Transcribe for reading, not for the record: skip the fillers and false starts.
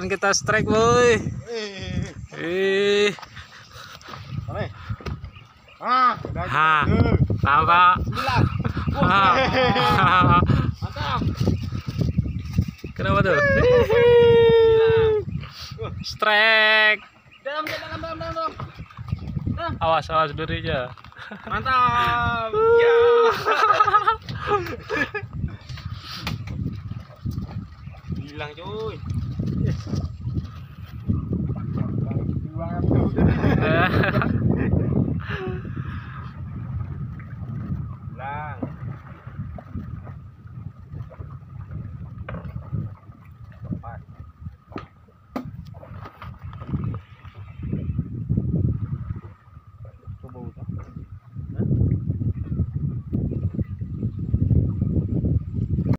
Akan kita strike, boy. Nampak. Mantap. Kenapa tuh? Strike. Dalam. Awas durinya. Mantap. Ya. Hilang, cuy.